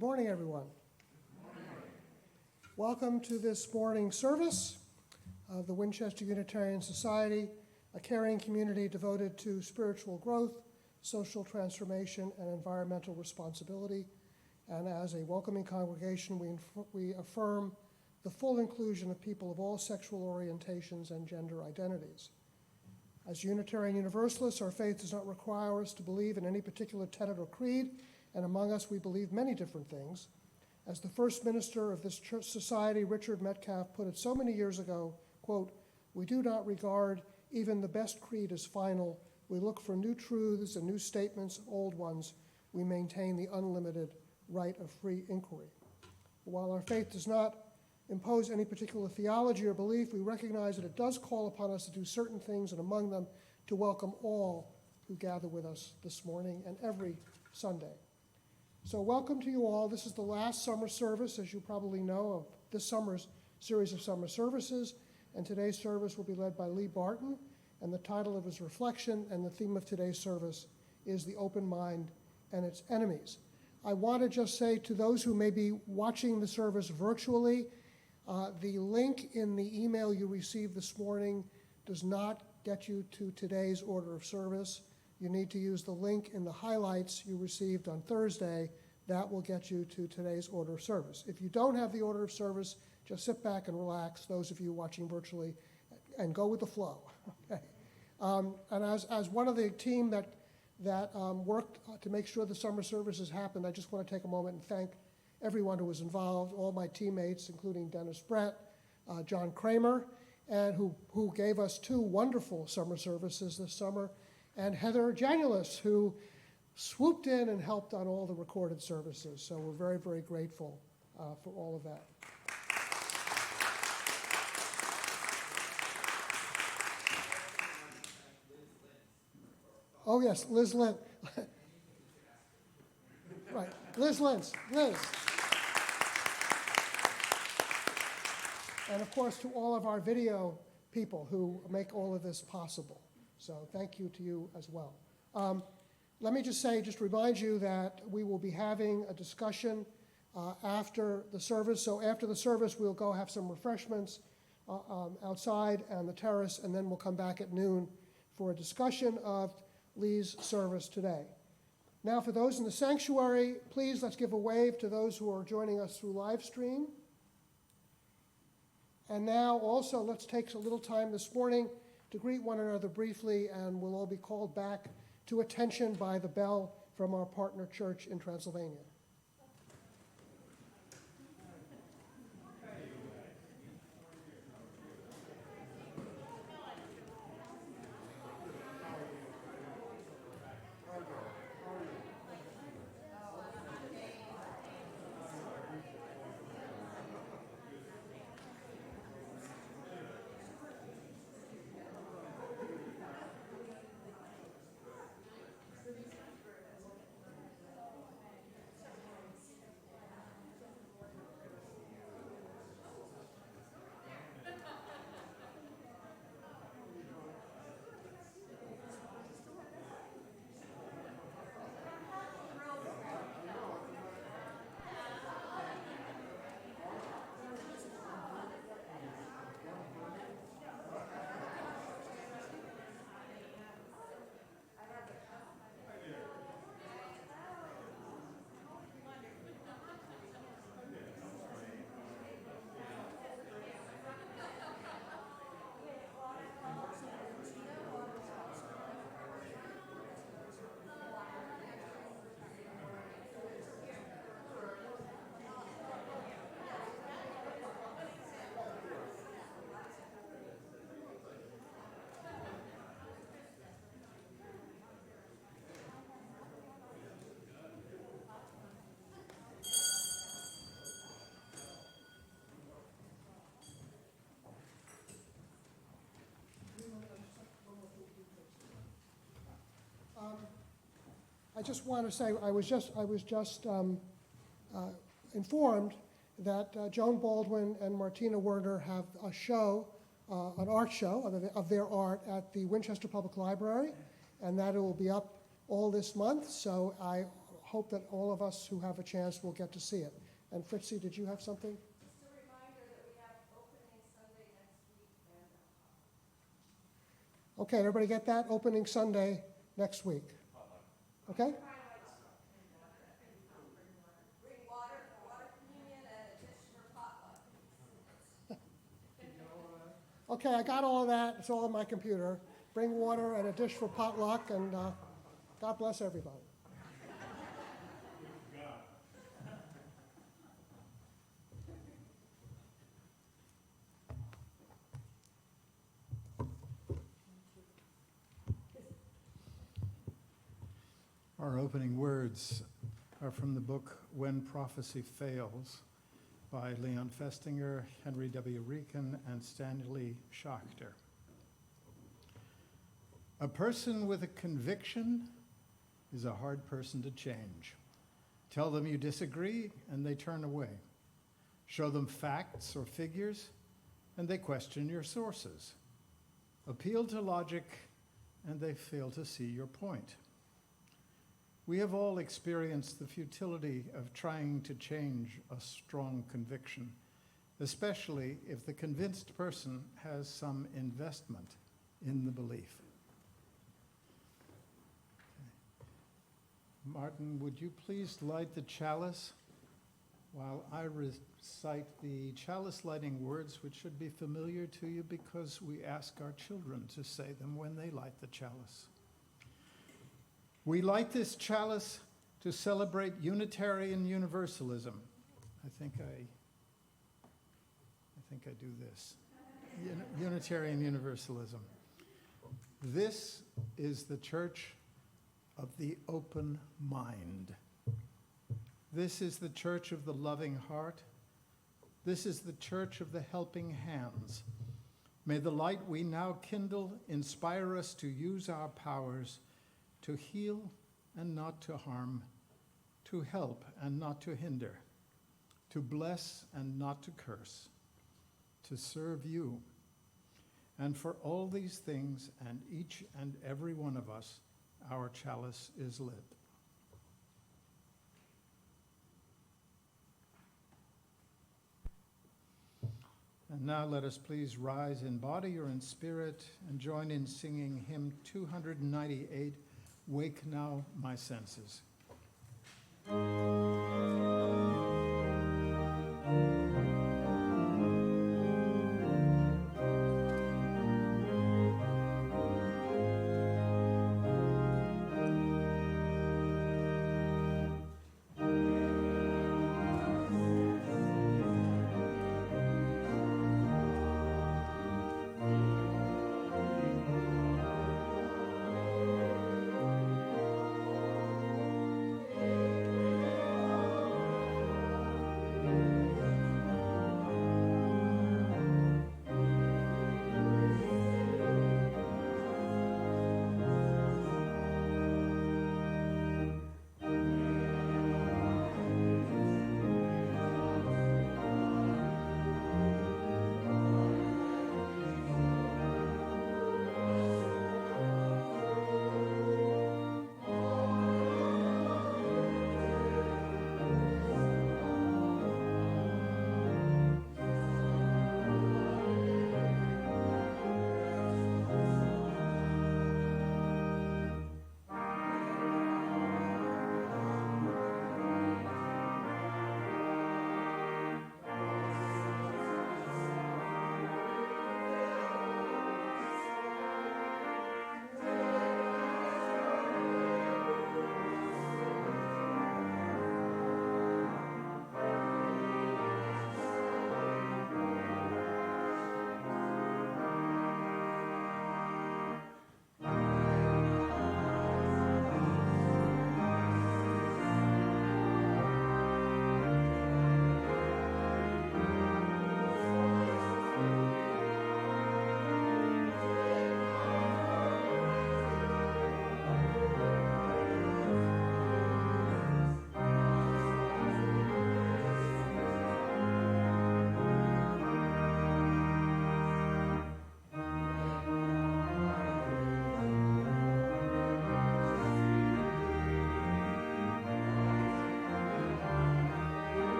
Good morning, everyone. Welcome to this morning service of the Winchester Unitarian Society, a caring community devoted to spiritual growth, social transformation, and environmental responsibility. And as a welcoming congregation, we affirm the full inclusion of people of all sexual orientations and gender identities. As Unitarian Universalists, our faith does not require us to believe in any particular tenet or creed, and among us we believe many different things. As the first minister of this church society, Richard Metcalf, put it so many years ago, quote, "We do not regard even the best creed as final. We look for new truths and new statements of old ones. We maintain the unlimited right of free inquiry." While our faith does not impose any particular theology or belief, we recognize that it does call upon us to do certain things, and among them, to welcome all who gather with us this morning and every Sunday. So welcome to you all. This is the last summer service, as you probably know, of this summer's series of summer services, and today's service will be led by Lee Barton, and the title of his reflection and the theme of today's service is The Open Mind and Its Enemies. I want to just say to those who may be watching the service virtually, the link in the email you received this morning does not get you to today's order of service. You need to use the link in the highlights you received on Thursday. That will get you to today's order of service. If you don't have the order of service, just sit back and relax, those of you watching virtually, and go with the flow. Okay. And as one of the team that worked to make sure the summer services happened, I just want to take a moment and thank everyone who was involved, all my teammates, including Dennis Brett, John Kramer, and who gave us two wonderful summer services this summer, and Heather Janulis, who swooped in and helped on all the recorded services. So we're very, very grateful for all of that. Oh yes, Liz Lynn. Right, Liz Lynch, Liz. And of course, to all of our video people who make all of this possible. So thank you to you as well. Let me just remind you that we will be having a discussion after the service. So after the service, we'll go have some refreshments outside on the terrace, and then we'll come back at noon for a discussion of Lee's service today. Now, for those in the sanctuary, please let's give a wave to those who are joining us through live stream. And now also let's take a little time this morning to greet one another briefly, and we'll all be called back to attention by the bell from our partner church in Transylvania. I just want to say I was just informed that Joan Baldwin and Martina Werner have a show, an art show of their art at the Winchester Public Library, and that it will be up all this month. So I hope that all of us who have a chance will get to see it. And Fritzy, did you have something? Just a reminder that we have opening Sunday next week and Okay, everybody get that? Opening Sunday next week. Okay? bring water for water communion and a dish for potluck. Okay, I got all of that. It's all on my computer. Bring water and a dish for potluck, and God bless everybody. Our opening words are from the book When Prophecy Fails by Leon Festinger, Henry W. Rieken, and Stanley Schachter. A person with a conviction is a hard person to change. Tell them you disagree, and they turn away. Show them facts or figures, and they question your sources. Appeal to logic, and they fail to see your point. We have all experienced the futility of trying to change a strong conviction, especially if the convinced person has some investment in the belief. Okay. Martin, would you please light the chalice while I recite the chalice lighting words, which should be familiar to you because we ask our children to say them when they light the chalice. We light this chalice to celebrate Unitarian Universalism. I think I do this. Unitarian Universalism. This is the church of the open mind. This is the church of the loving heart. This is the church of the helping hands. May the light we now kindle inspire us to use our powers to heal and not to harm, to help and not to hinder, to bless and not to curse, to serve you. And for all these things and each and every one of us, our chalice is lit. And now let us please rise in body or in spirit and join in singing hymn 298, Wake Now My Senses.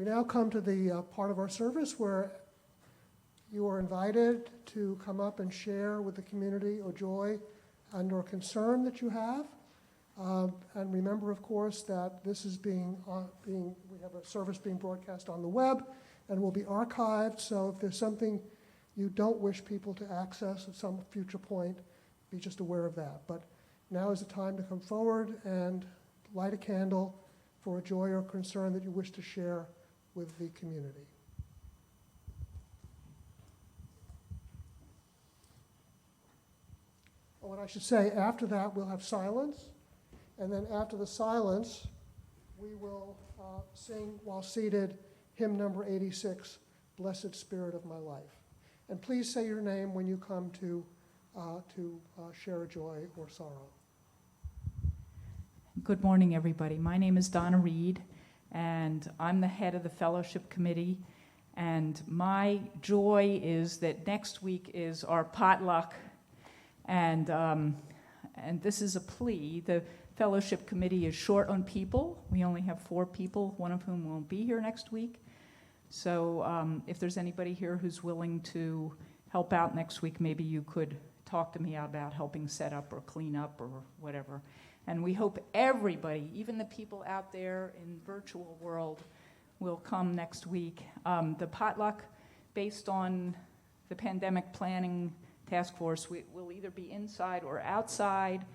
We now come to the part of our service where you are invited to come up and share with the community a joy and or concern that you have. And remember, of course, that this is we have a service being broadcast on the web and will be archived. So if there's something you don't wish people to access at some future point, be just aware of that. But now is the time to come forward and light a candle for a joy or concern that you wish to share with the community. Oh, and I should say, after that, we'll have silence. And then after the silence, we will sing while seated hymn number 86, Blessed Spirit of My Life. And please say your name when you come to share a joy or sorrow. Good morning, everybody. My name is Donna Reed, and I'm the head of the fellowship committee. And my joy is that next week is our potluck, and this is a plea. The fellowship committee is short on people. We only have 4 people, one of whom won't be here next week. So if there's anybody here who's willing to help out next week, maybe you could talk to me about helping set up or clean up or whatever. And we hope everybody, even the people out there in virtual world, will come next week. The potluck, based on the pandemic planning task force, will either be inside or outside.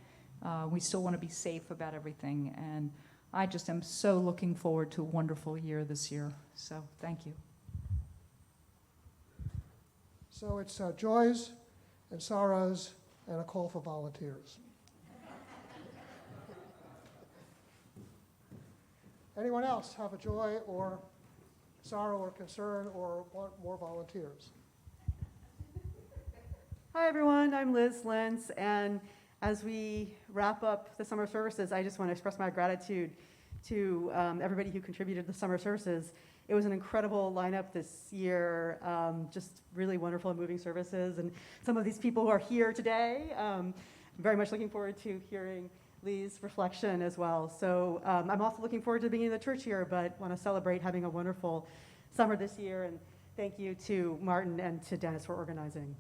We still want to be safe about everything. And I just am so looking forward to a wonderful year this year. So thank you. So it's joys and sorrows and a call for volunteers. Anyone else have a joy or sorrow or concern or want more volunteers? Hi everyone, I'm Liz Lentz, and as we wrap up the summer services, I just want to express my gratitude to everybody who contributed to the summer services. It was an incredible lineup this year, just really wonderful and moving services, and some of these people who are here today, I'm very much looking forward to hearing Lee's reflection as well. So I'm also looking forward to being in the church here, but want to celebrate having a wonderful summer this year, and thank you to Martin and to Dennis for organizing.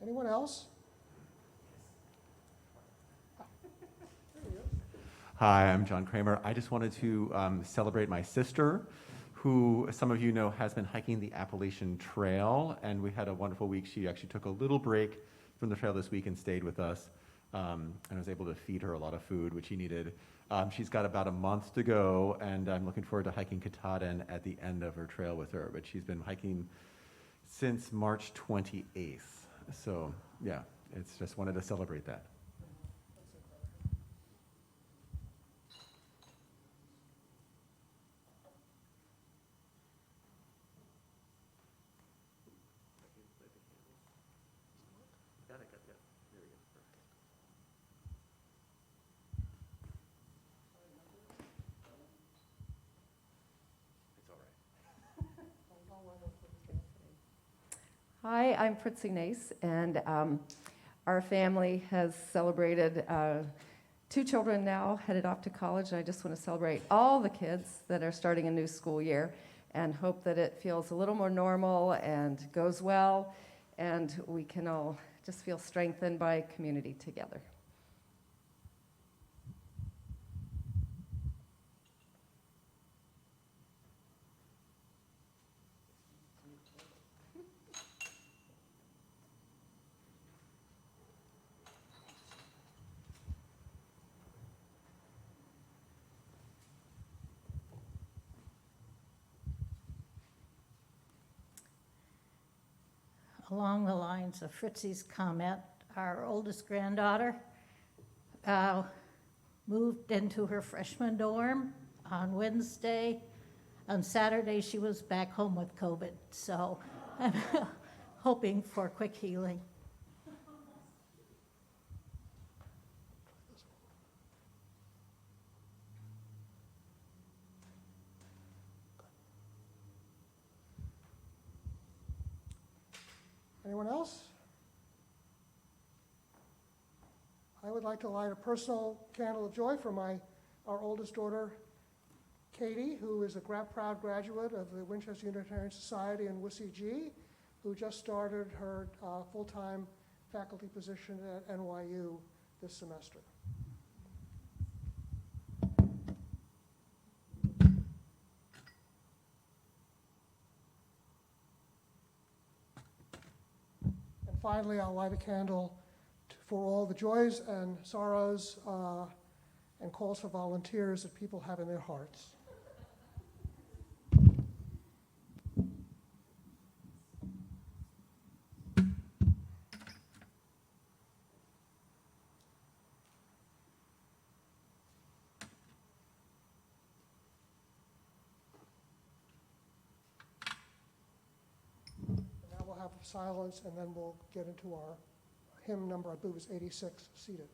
Anyone else? Hi, I'm John Kramer. I just wanted to celebrate my sister, who some of you know has been hiking the Appalachian Trail, and we had a wonderful week. She actually took a little break from the trail this week and stayed with us, and I was able to feed her a lot of food, which she needed. She's got about a month to go, and I'm looking forward to hiking Katahdin at the end of her trail with her, but she's been hiking since March 28th. So, yeah, it's just wanted to celebrate that. Hi, I'm Fritzi Nace, and our family has celebrated 2 children now headed off to college. I just want to celebrate all the kids that are starting a new school year and hope that it feels a little more normal and goes well, and we can all just feel strengthened by community together. Along the lines of Fritzi's comment, our oldest granddaughter moved into her freshman dorm on Wednesday. On Saturday, she was back home with COVID, so I'm hoping for quick healing. Anyone else? I would like to light a personal candle of joy for our oldest daughter, Katie, who is a proud graduate of the Winchester Unitarian Society and WSEG, who just started her full-time faculty position at NYU this semester. And finally, I'll light a candle for all the joys and sorrows and calls for volunteers that people have in their hearts. And now we'll have silence, and then we'll get into our hymn number, I believe, is 86, seated.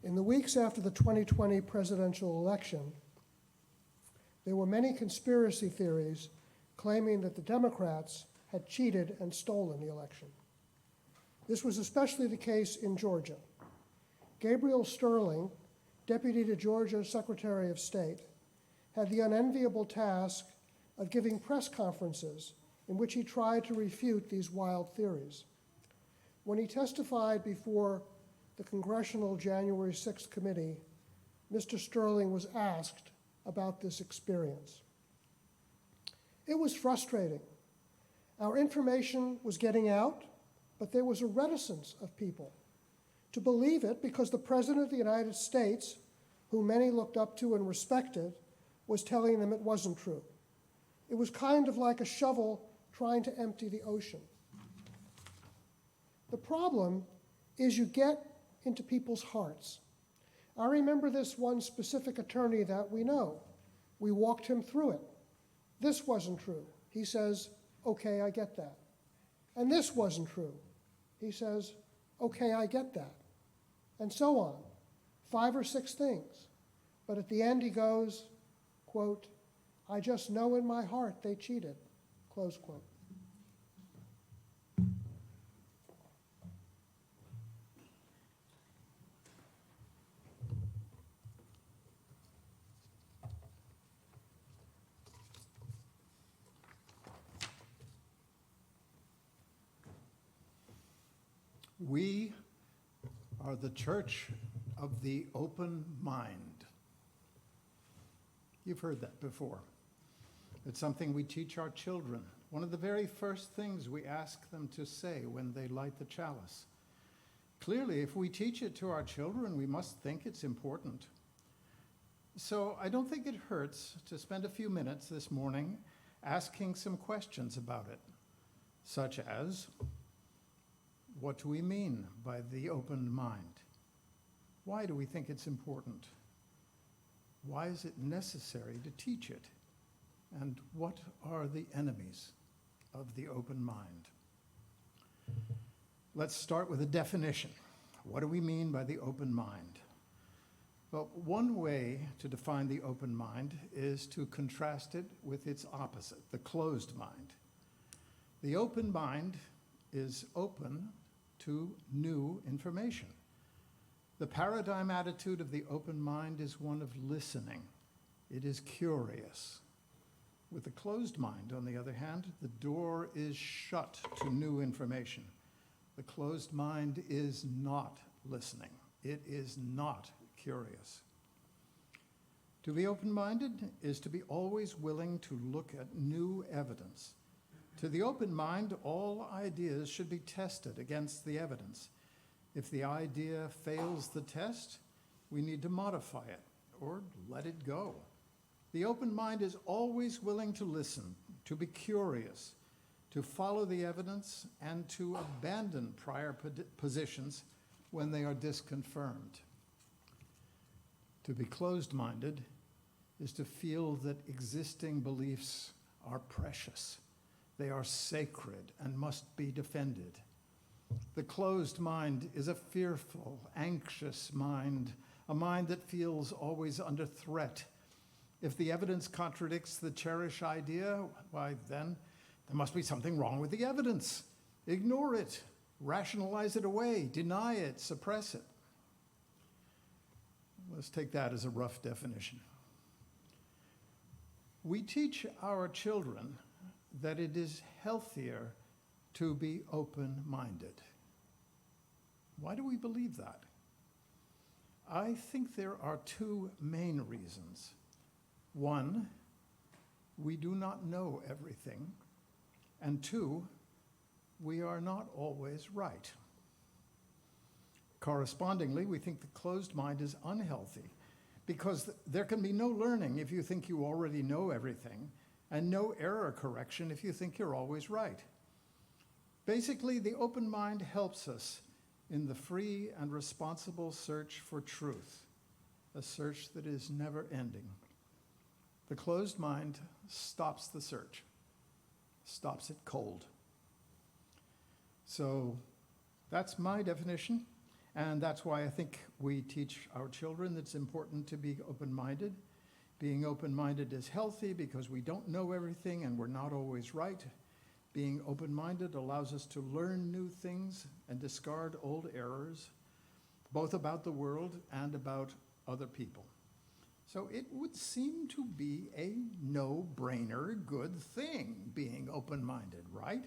In the weeks after the 2020 presidential election, there were many conspiracy theories claiming that the Democrats had cheated and stolen the election. This was especially the case in Georgia. Gabriel Sterling, deputy to Georgia's Secretary of State, had the unenviable task of giving press conferences in which he tried to refute these wild theories. When he testified before the Congressional January 6th committee, Mr. Sterling was asked about this experience. It was frustrating. Our information was getting out, but there was a reticence of people to believe it because the President of the United States, whom many looked up to and respected, was telling them it wasn't true. It was kind of like a shovel trying to empty the ocean. The problem is you get into people's hearts. I remember this one specific attorney that we know. We walked him through it. This wasn't true. He says, okay, I get that. And this wasn't true. He says, okay, I get that. And so on, 5 or 6 things. But at the end he goes, quote, I just know in my heart they cheated, close quote. We are the church of the open mind. You've heard that before. It's something we teach our children. One of the very first things we ask them to say when they light the chalice. Clearly, if we teach it to our children, we must think it's important. So I don't think it hurts to spend a few minutes this morning asking some questions about it, such as, what do we mean by the open mind? Why do we think it's important? Why is it necessary to teach it? And what are the enemies of the open mind? Let's start with a definition. What do we mean by the open mind? Well, one way to define the open mind is to contrast it with its opposite, the closed mind. The open mind is open to new information. The paradigm attitude of the open mind is one of listening. It is curious. With the closed mind, on the other hand, the door is shut to new information. The closed mind is not listening. It is not curious. To be open-minded is to be always willing to look at new evidence. To the open mind, all ideas should be tested against the evidence. If the idea fails the test, we need to modify it or let it go. The open mind is always willing to listen, to be curious, to follow the evidence, and to abandon prior positions when they are disconfirmed. To be closed-minded is to feel that existing beliefs are precious. They are sacred and must be defended. The closed mind is a fearful, anxious mind, a mind that feels always under threat. If the evidence contradicts the cherished idea, why then there must be something wrong with the evidence. Ignore it, rationalize it away, deny it, suppress it. Let's take that as a rough definition. We teach our children that it is healthier to be open-minded. Why do we believe that? I think there are 2 main reasons. 1, we do not know everything. And 2, we are not always right. Correspondingly, we think the closed mind is unhealthy because there can be no learning if you think you already know everything, and no error correction if you think you're always right. Basically, the open mind helps us in the free and responsible search for truth, a search that is never ending. The closed mind stops the search, stops it cold. So that's my definition. And that's why I think we teach our children that it's important to be open-minded. Being open-minded is healthy because we don't know everything and we're not always right. Being open-minded allows us to learn new things and discard old errors, both about the world and about other people. So it would seem to be a no-brainer good thing, being open-minded, right?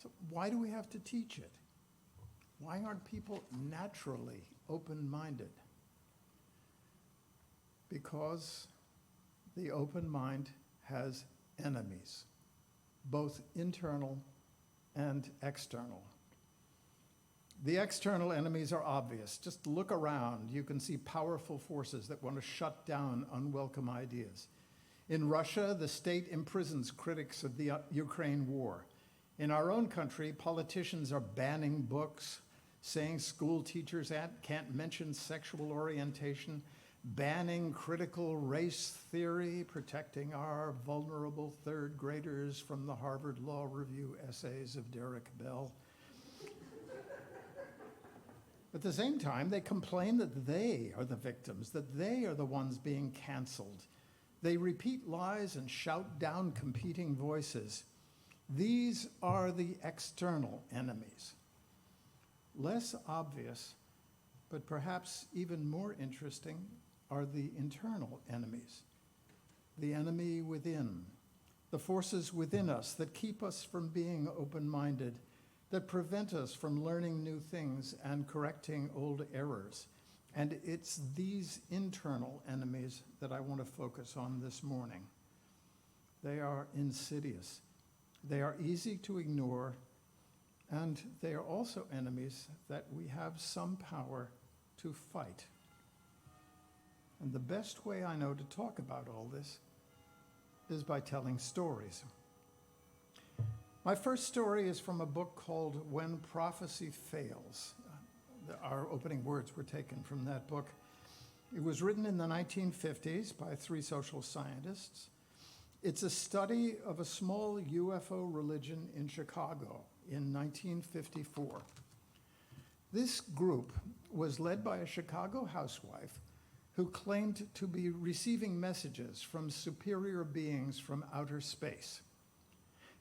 So why do we have to teach it? Why aren't people naturally open-minded? Because the open mind has enemies, both internal and external. The external enemies are obvious. Just look around. You can see powerful forces that want to shut down unwelcome ideas. In Russia, the state imprisons critics of the Ukraine war. In our own country, politicians are banning books, saying school teachers can't mention sexual orientation, banning critical race theory, protecting our vulnerable third graders from the Harvard Law Review essays of Derek Bell. At the same time, they complain that they are the victims, that they are the ones being canceled. They repeat lies and shout down competing voices. These are the external enemies. Less obvious, but perhaps even more interesting, are the internal enemies. The enemy within, the forces within us that keep us from being open-minded, that prevent us from learning new things and correcting old errors. And it's these internal enemies that I want to focus on this morning. They are insidious. They are easy to ignore, and they are also enemies that we have some power to fight. And the best way I know to talk about all this is by telling stories. My first story is from a book called When Prophecy Fails. Our opening words were taken from that book. It was written in the 1950s by 3 social scientists. It's a study of a small UFO religion in Chicago in 1954. This group was led by a Chicago housewife who claimed to be receiving messages from superior beings from outer space.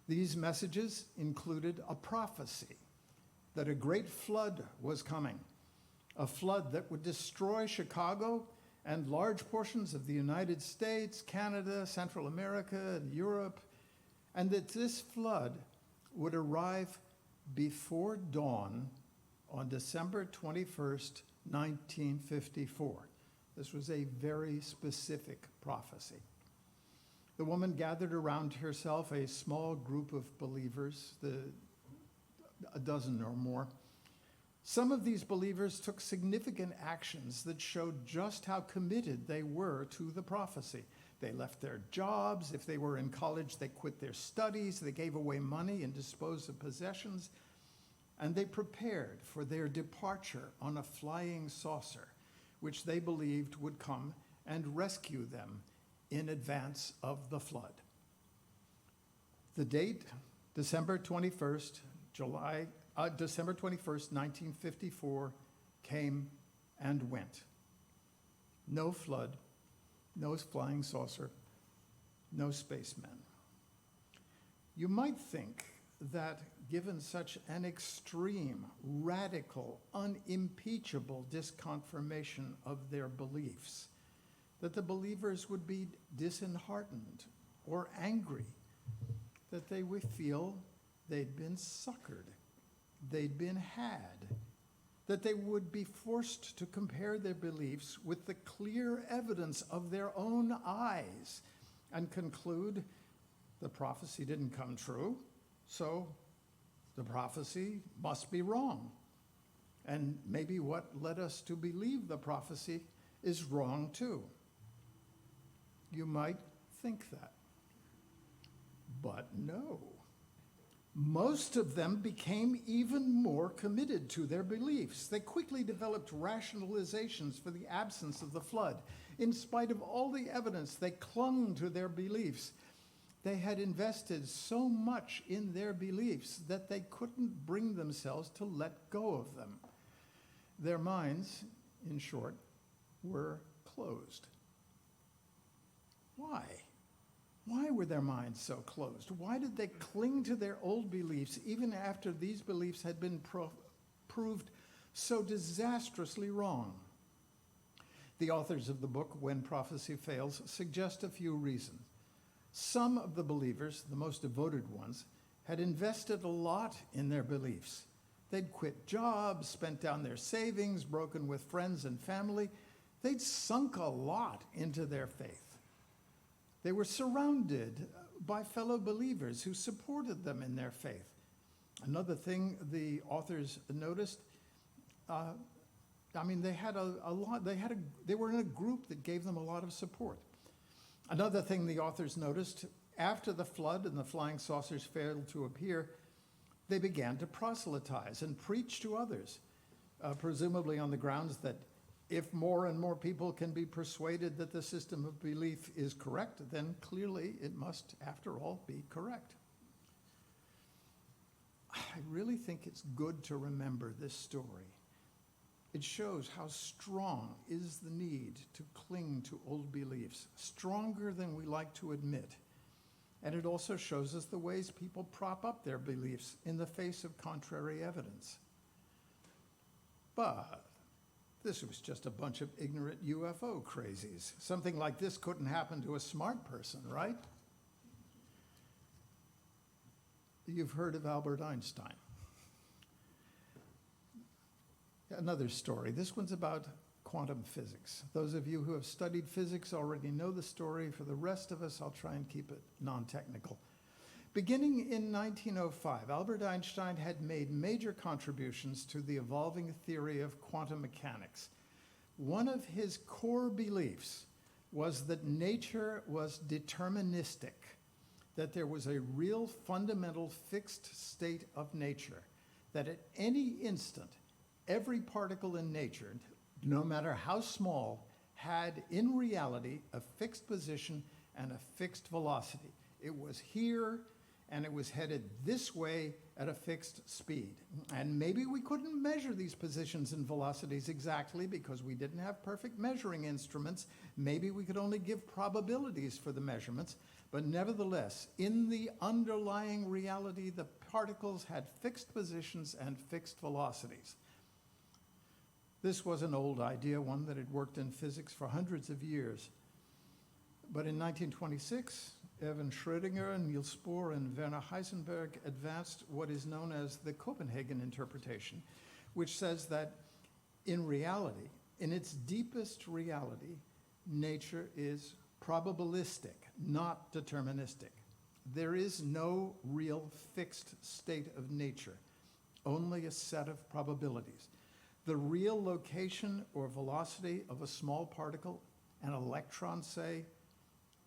These messages included a prophecy that a great flood was coming, a flood that would destroy Chicago and large portions of the United States, Canada, Central America, and Europe, and that this flood would arrive before dawn on December 21st, 1954. This was a very specific prophecy. The woman gathered around herself a small group of believers, a dozen or more. Some of these believers took significant actions that showed just how committed they were to the prophecy. They left their jobs. If they were in college, they quit their studies. They gave away money and disposed of possessions. And they prepared for their departure on a flying saucer, which they believed would come and rescue them in advance of the flood. The date, December 21st, 1954, came and went. No flood, no flying saucer, no spacemen. You might think that given such an extreme, radical, unimpeachable disconfirmation of their beliefs, that the believers would be disheartened or angry, that they would feel they'd been suckered, they'd been had, that they would be forced to compare their beliefs with the clear evidence of their own eyes and conclude the prophecy didn't come true, so the prophecy must be wrong. And maybe what led us to believe the prophecy is wrong too. You might think that. But no. Most of them became even more committed to their beliefs. They quickly developed rationalizations for the absence of the flood. In spite of all the evidence, they clung to their beliefs. They had invested so much in their beliefs that they couldn't bring themselves to let go of them. Their minds, in short, were closed. Why? Why were their minds so closed? Why did they cling to their old beliefs even after these beliefs had been proved so disastrously wrong? The authors of the book, When Prophecy Fails, suggest a few reasons. Some of the believers, the most devoted ones, had invested a lot in their beliefs. They'd quit jobs, spent down their savings, broken with friends and family. They'd sunk a lot into their faith. They were surrounded by fellow believers who supported them in their faith. Another thing the authors noticed, they had a lot. They were in a group that gave them a lot of support. Another thing the authors noticed, after the flood and the flying saucers failed to appear, they began to proselytize and preach to others, presumably on the grounds that if more and more people can be persuaded that the system of belief is correct, then clearly it must, after all, be correct. I really think it's good to remember this story. It shows how strong is the need to cling to old beliefs, stronger than we like to admit. And it also shows us the ways people prop up their beliefs in the face of contrary evidence. But this was just a bunch of ignorant UFO crazies. Something like this couldn't happen to a smart person, right? You've heard of Albert Einstein. Another story. This one's about quantum physics. Those of you who have studied physics already know the story. For the rest of us, I'll try and keep it non-technical. Beginning in 1905, Albert Einstein had made major contributions to the evolving theory of quantum mechanics. One of his core beliefs was that nature was deterministic, that there was a real fundamental fixed state of nature, that at any instant, every particle in nature, no matter how small, had in reality a fixed position and a fixed velocity. It was here, and it was headed this way at a fixed speed. And maybe we couldn't measure these positions and velocities exactly because we didn't have perfect measuring instruments. Maybe we could only give probabilities for the measurements. But nevertheless, in the underlying reality, the particles had fixed positions and fixed velocities. This was an old idea, one that had worked in physics for hundreds of years. But in 1926, Erwin Schrödinger, Niels Bohr, and Werner Heisenberg advanced what is known as the Copenhagen interpretation, which says that in reality, in its deepest reality, nature is probabilistic, not deterministic. There is no real fixed state of nature, only a set of probabilities. The real location or velocity of a small particle, an electron, say,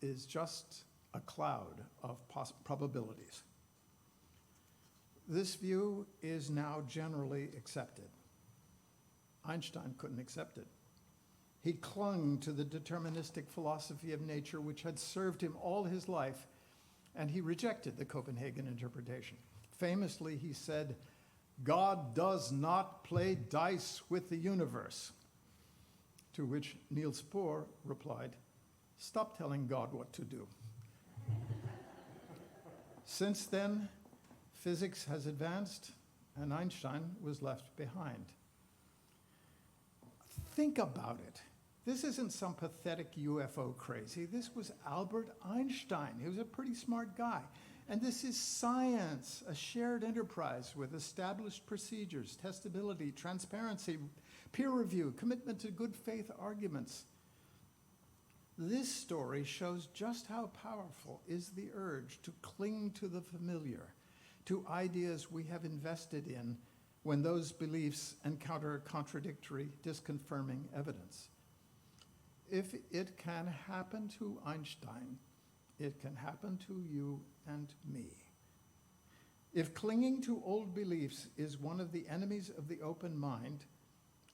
is just a cloud of probabilities. This view is now generally accepted. Einstein couldn't accept it. He clung to the deterministic philosophy of nature, which had served him all his life, and he rejected the Copenhagen interpretation. Famously, he said, "God does not play dice with the universe." To which Niels Bohr replied, "Stop telling God what to do." Since then, physics has advanced, and Einstein was left behind. Think about it. This isn't some pathetic UFO crazy. This was Albert Einstein. He was a pretty smart guy. And this is science, a shared enterprise with established procedures, testability, transparency, peer review, commitment to good faith arguments. This story shows just how powerful is the urge to cling to the familiar, to ideas we have invested in when those beliefs encounter contradictory, disconfirming evidence. If it can happen to Einstein, it can happen to you and me. If clinging to old beliefs is one of the enemies of the open mind,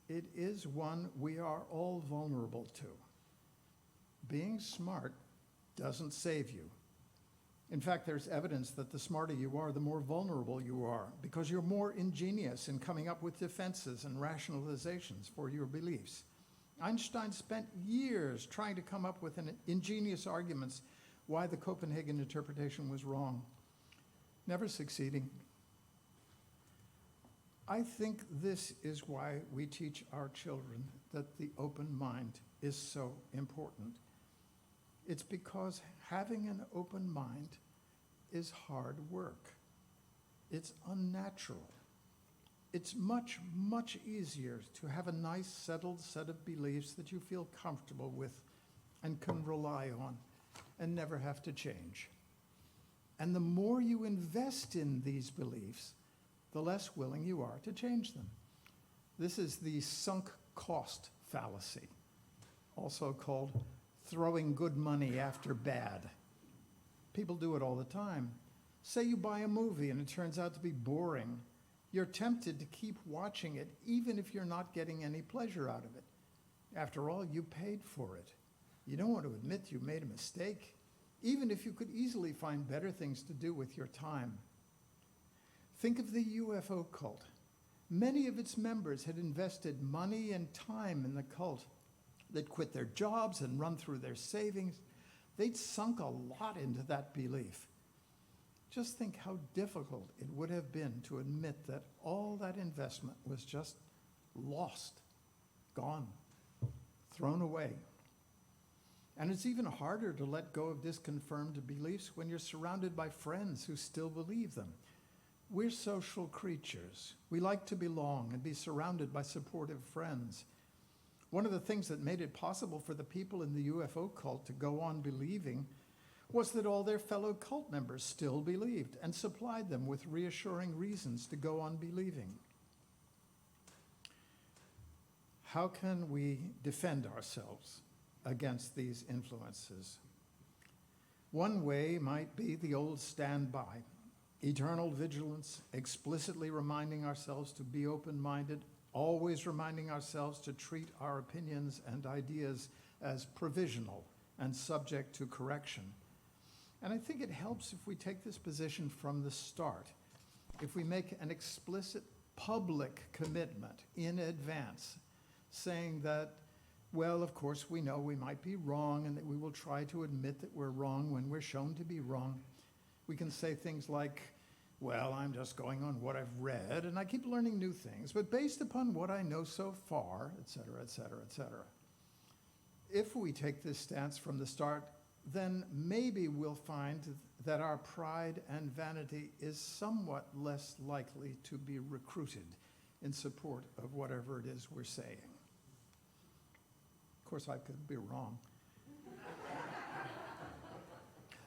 it is one we are all vulnerable to. Being smart doesn't save you. In fact, there's evidence that the smarter you are, the more vulnerable you are, because you're more ingenious in coming up with defenses and rationalizations for your beliefs. Einstein spent years trying to come up with ingenious arguments why the Copenhagen interpretation was wrong, never succeeding. I think this is why we teach our children that the open mind is so important. It's because having an open mind is hard work. It's unnatural. It's much, much easier to have a nice, settled set of beliefs that you feel comfortable with and can rely on and never have to change. And the more you invest in these beliefs, the less willing you are to change them. This is the sunk cost fallacy, also called throwing good money after bad. People do it all the time. Say you buy a movie and it turns out to be boring. You're tempted to keep watching it even if you're not getting any pleasure out of it. After all, you paid for it. You don't want to admit you made a mistake, even if you could easily find better things to do with your time. Think of the UFO cult. Many of its members had invested money and time in the cult. They'd quit their jobs and run through their savings. They'd sunk a lot into that belief. Just think how difficult it would have been to admit that all that investment was just lost, gone, thrown away. And it's even harder to let go of disconfirmed beliefs when you're surrounded by friends who still believe them. We're social creatures. We like to belong and be surrounded by supportive friends. One of the things that made it possible for the people in the UFO cult to go on believing was that all their fellow cult members still believed and supplied them with reassuring reasons to go on believing. How can we defend ourselves against these influences? One way might be the old standby, eternal vigilance, explicitly reminding ourselves to be open-minded, always reminding ourselves to treat our opinions and ideas as provisional and subject to correction. And I think it helps if we take this position from the start, if we make an explicit public commitment in advance, saying that, well, of course, we know we might be wrong and that we will try to admit that we're wrong when we're shown to be wrong. We can say things like, well, I'm just going on what I've read, and I keep learning new things, but based upon what I know so far, et cetera, et cetera, et cetera. If we take this stance from the start, then maybe we'll find that our pride and vanity is somewhat less likely to be recruited in support of whatever it is we're saying. Of course, I could be wrong.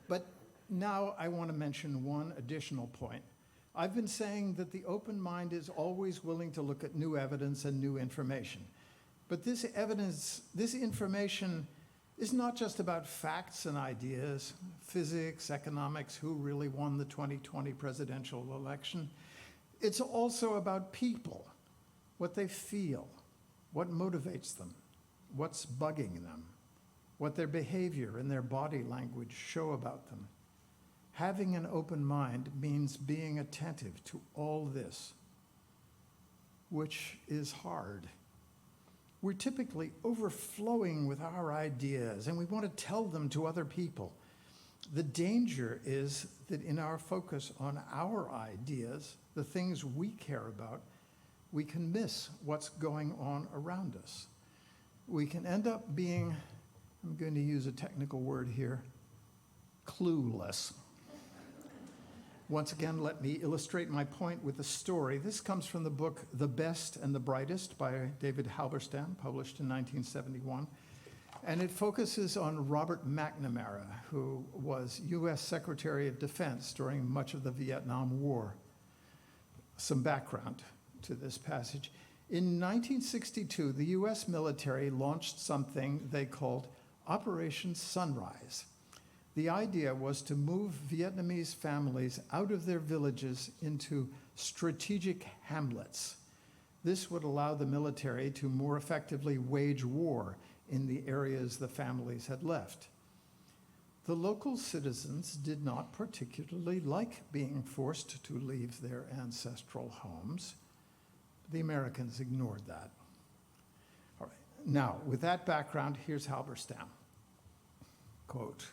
But now I want to mention one additional point. I've been saying that the open mind is always willing to look at new evidence and new information. But this evidence, this information is not just about facts and ideas, physics, economics, who really won the 2020 presidential election. It's also about people, what they feel, what motivates them, what's bugging them, what their behavior and their body language show about them. Having an open mind means being attentive to all this, which is hard. We're typically overflowing with our ideas, and we want to tell them to other people. The danger is that in our focus on our ideas, the things we care about, we can miss what's going on around us. We can end up being, I'm going to use a technical word here, clueless. Once again, let me illustrate my point with a story. This comes from the book The Best and the Brightest by David Halberstam, published in 1971. And it focuses on Robert McNamara, who was U.S. Secretary of Defense during much of the Vietnam War. Some background to this passage. In 1962, the U.S. military launched something they called Operation Sunrise. The idea was to move Vietnamese families out of their villages into strategic hamlets. This would allow the military to more effectively wage war in the areas the families had left. The local citizens did not particularly like being forced to leave their ancestral homes. The Americans ignored that. All right. Now, with that background, here's Halberstam. Quote,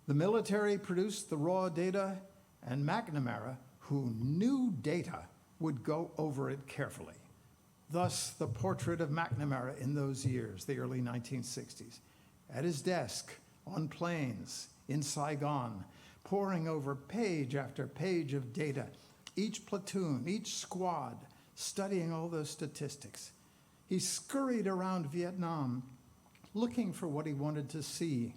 "The military produced the raw data, and McNamara, who knew data, would go over it carefully. Thus, the portrait of McNamara in those years, the early 1960s, at his desk, on planes, in Saigon, poring over page after page of data, each platoon, each squad, studying all those statistics. He scurried around Vietnam, looking for what he wanted to see,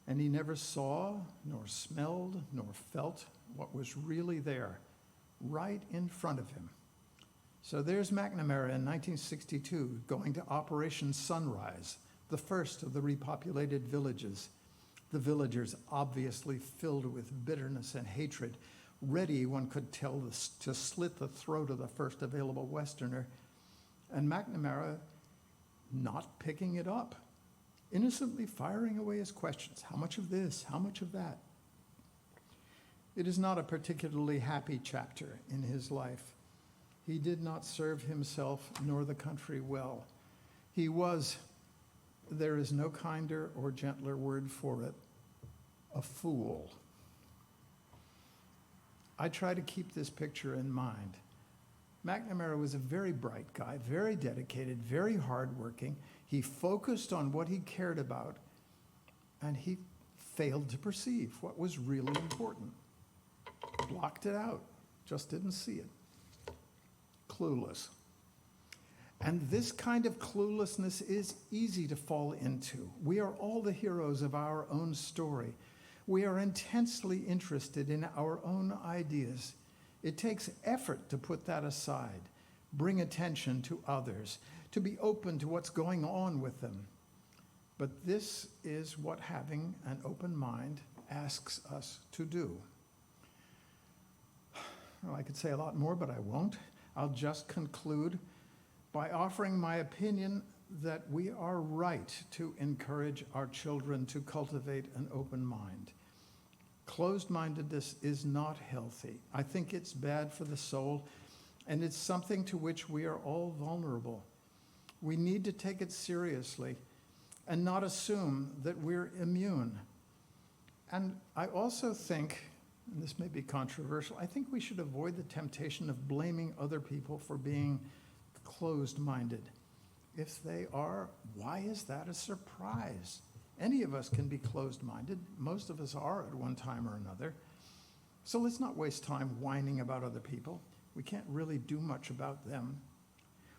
and he never saw, nor smelled, nor felt what was really there, right in front of him. So there's McNamara in 1962 going to Operation Sunrise, the first of the repopulated villages. The villagers obviously filled with bitterness and hatred, ready, one could tell, to slit the throat of the first available Westerner, and McNamara not picking it up, innocently firing away his questions. How much of this? How much of that? It is not a particularly happy chapter in his life. He did not serve himself nor the country well. He was, there is no kinder or gentler word for it, a fool. I try to keep this picture in mind. McNamara was a very bright guy, very dedicated, very hardworking. He focused on what he cared about, and he failed to perceive what was really important. Blocked it out, just didn't see it. Clueless. And this kind of cluelessness is easy to fall into. We are all the heroes of our own story. We are intensely interested in our own ideas. It takes effort to put that aside, bring attention to others, to be open to what's going on with them. But this is what having an open mind asks us to do. Well, I could say a lot more, but I won't. I'll just conclude by offering my opinion that we are right to encourage our children to cultivate an open mind. Closed-mindedness is not healthy. I think it's bad for the soul, and it's something to which we are all vulnerable. We need to take it seriously and not assume that we're immune. And I also think, and this may be controversial, I think we should avoid the temptation of blaming other people for being closed-minded. If they are, why is that a surprise? Any of us can be closed-minded. Most of us are at one time or another. So let's not waste time whining about other people. We can't really do much about them.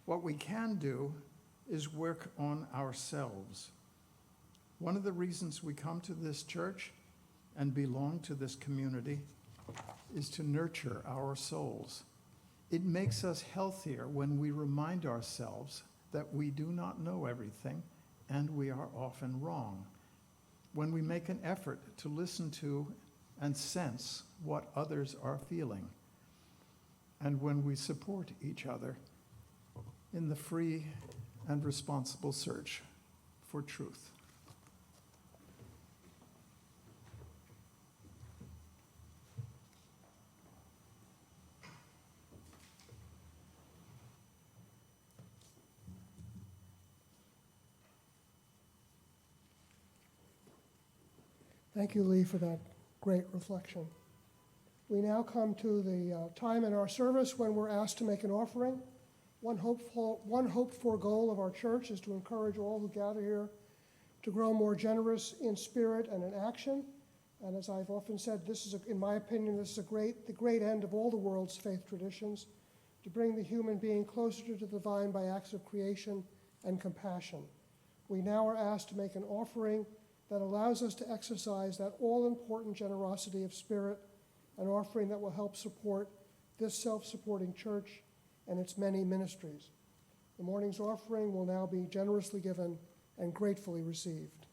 What we can do is work on ourselves. One of the reasons we come to this church and belong to this community is to nurture our souls. It makes us healthier when we remind ourselves that we do not know everything and we are often wrong. When we make an effort to listen to and sense what others are feeling, and when we support each other in the free and responsible search for truth. Thank you, Lee, for that great reflection. We now come to the time in our service when we're asked to make an offering. One hoped-for goal of our church is to encourage all who gather here to grow more generous in spirit and in action. And as I've often said, this is, in my opinion, this is the great end of all the world's faith traditions, to bring the human being closer to the divine by acts of creation and compassion. We now are asked to make an offering that allows us to exercise that all-important generosity of spirit, an offering that will help support this self-supporting church and its many ministries. The morning's offering will now be generously given and gratefully received.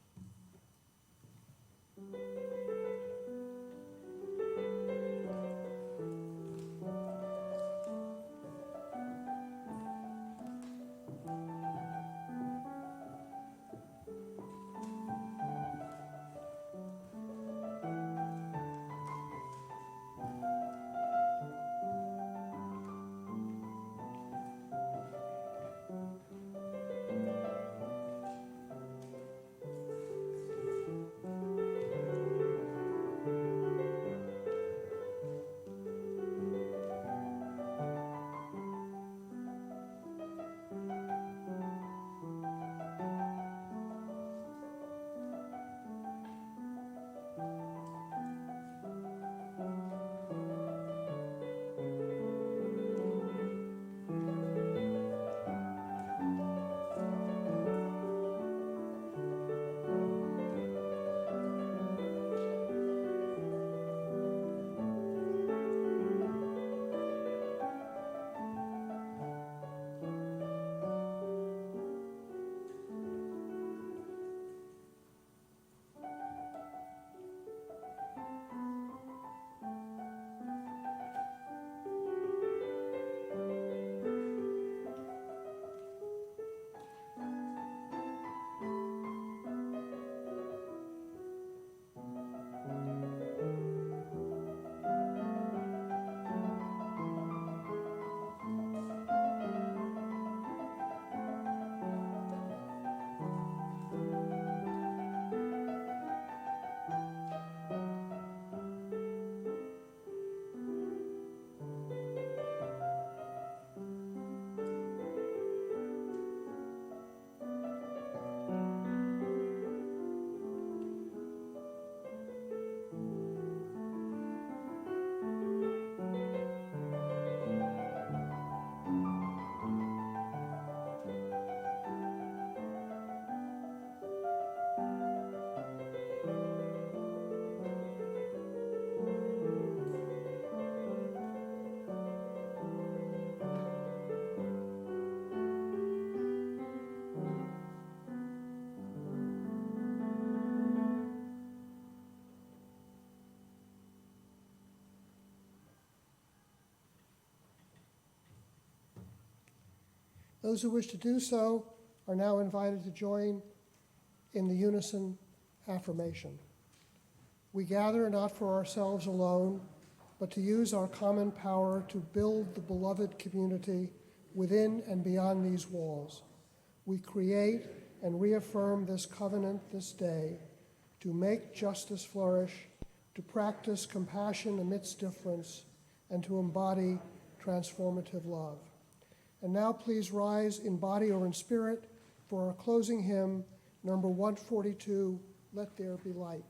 Those who wish to do so are now invited to join in the unison affirmation. We gather not for ourselves alone, but to use our common power to build the beloved community within and beyond these walls. We create and reaffirm this covenant this day to make justice flourish, to practice compassion amidst difference, and to embody transformative love. And now please rise in body or in spirit for our closing hymn, number 142, Let There Be Light.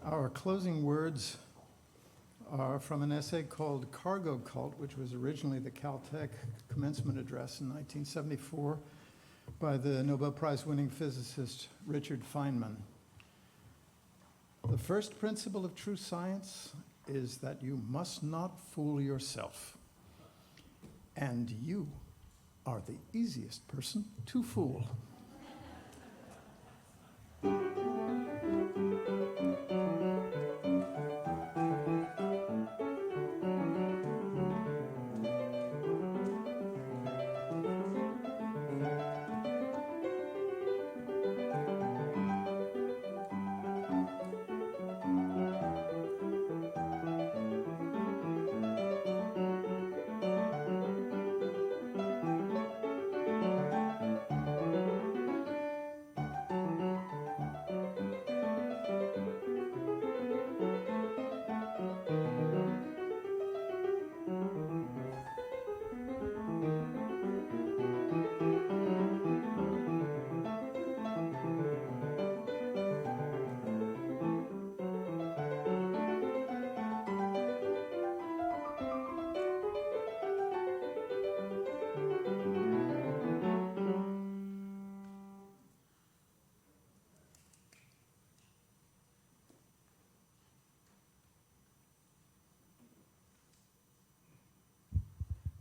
Our closing words are from an essay called Cargo Cult, which was originally the Caltech commencement address in 1974 by the Nobel Prize-winning physicist Richard Feynman. The first principle of true science is that you must not fool yourself. And you are the easiest person to fool.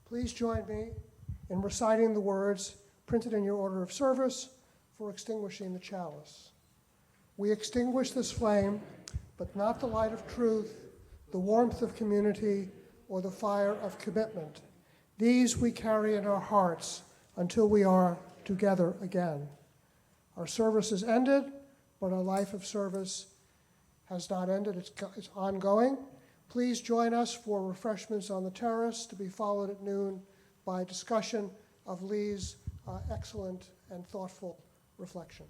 Please join me in reciting the words printed in your order of service for extinguishing the chalice. We extinguish this flame, but not the light of truth, the warmth of community, or the fire of commitment. These we carry in our hearts until we are together again. Our service is ended, but our life of service has not ended. It's ongoing. Please join us for refreshments on the terrace, to be followed at noon by discussion of Lee's excellent and thoughtful reflection.